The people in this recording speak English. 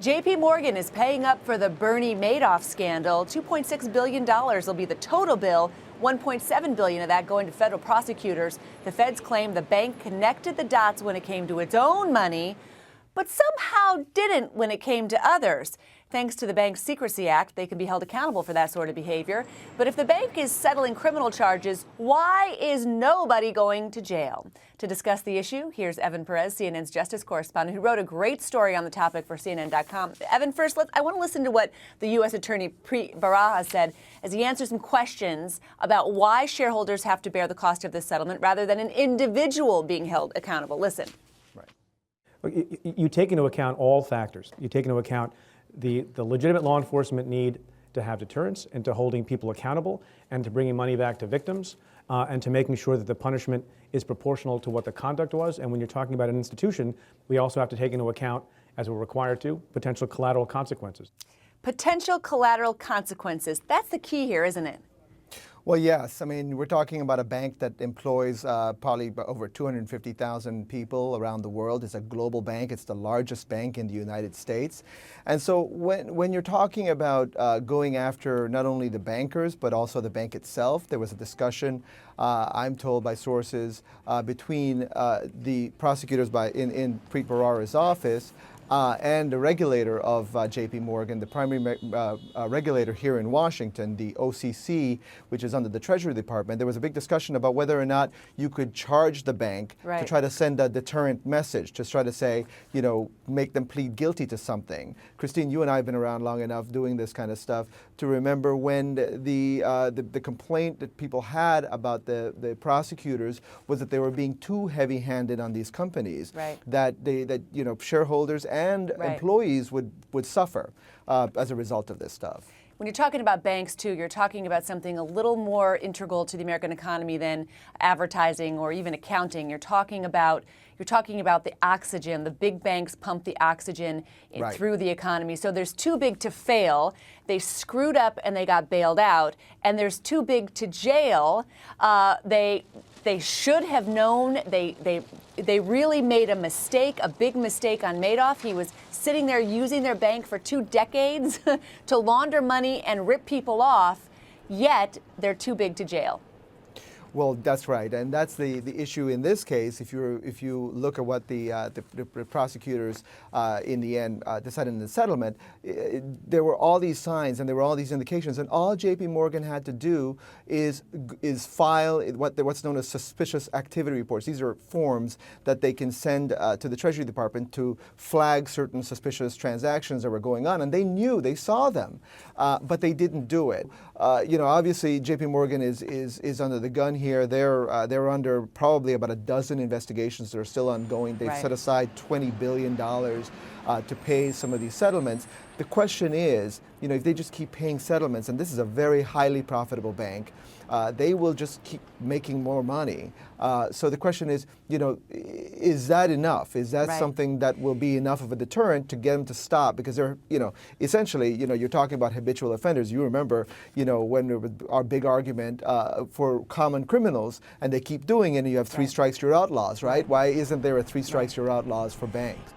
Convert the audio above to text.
JPMorgan is paying up for the Bernie Madoff scandal. $2.6 billion will be the total bill. $1.7 billion of that going to federal prosecutors. The feds claim the bank connected the dots when it came to its own money, but somehow didn't when it came to others. Thanks to the Bank Secrecy Act, they can be held accountable for that sort of behavior. But if the bank is settling criminal charges, why is nobody going to jail? To discuss the issue, here's Evan Perez, CNN's justice correspondent, who wrote a great story on the topic for CNN.com. Evan, first, I want to listen to what the U.S. Attorney Perez said as he answers some questions about why shareholders have to bear the cost of this settlement rather than an individual being held accountable. Listen. Right. You take into account all factors. You take into account the legitimate law enforcement need to have deterrence and to holding people accountable and to bringing money back to victims and to making sure that the punishment is proportional to what the conduct was. And when you're talking about an institution, we also have to take into account, as we're required to, potential collateral consequences. Potential collateral consequences. That's the key here, isn't it? Well, yes. I mean, we're talking about a bank that employs probably over 250,000 people around the world. It's a global bank. It's the largest bank in the United States. And so when you're talking about going after not only the bankers, but also the bank itself, there was a discussion, I'm told by sources, between the prosecutors in Preet Bharara's office and the regulator of JPMorgan, the primary regulator here in Washington, the OCC, which is under the Treasury Department. There was a big discussion about whether or not you could charge the bank to try to send a deterrent message, to try to say, you know, make them plead guilty to something. Christine, you and I have been around long enough doing this kind of stuff to remember when the complaint that people had about the prosecutors was that they were being too heavy-handed on these companies, that you know, shareholders and employees would suffer as a result of this stuff. When you're talking about banks, too, you're talking about something a little more integral to the American economy than advertising or even accounting. You're talking about the oxygen. The big banks pump the oxygen through the economy. So there's too big to fail. They screwed up and they got bailed out. And there's too big to jail. They should have known. They really made a mistake, a big mistake on Madoff. He was sitting there using their bank for 2 decades to launder money and rip people off, yet they're too big to jail. Well, that's right, and that's the issue in this case. If you look at what the prosecutors in the end decided in the settlement, there were all these signs and there were all these indications, and all JPMorgan had to do is file what's known as suspicious activity reports. These are forms that they can send to the Treasury Department to flag certain suspicious transactions that were going on, and they saw them, but they didn't do it. You know, obviously JPMorgan is under the gun here. They're under probably about a dozen investigations that are still ongoing. They've set aside $20 billion to pay some of these settlements. The question is, you know, if they just keep paying settlements, and this is a very highly profitable bank, they will just keep making more money. So the question is, you know, is that enough? Is that something that will be enough of a deterrent to get them to stop? Because they're, you know, essentially, you know, you're talking about habitual offenders. You remember, you know, when there was our big argument for common criminals, and they keep doing it, and you have 3 strikes, you're outlaws, right? Why isn't there a 3 strikes, you're outlaws for banks?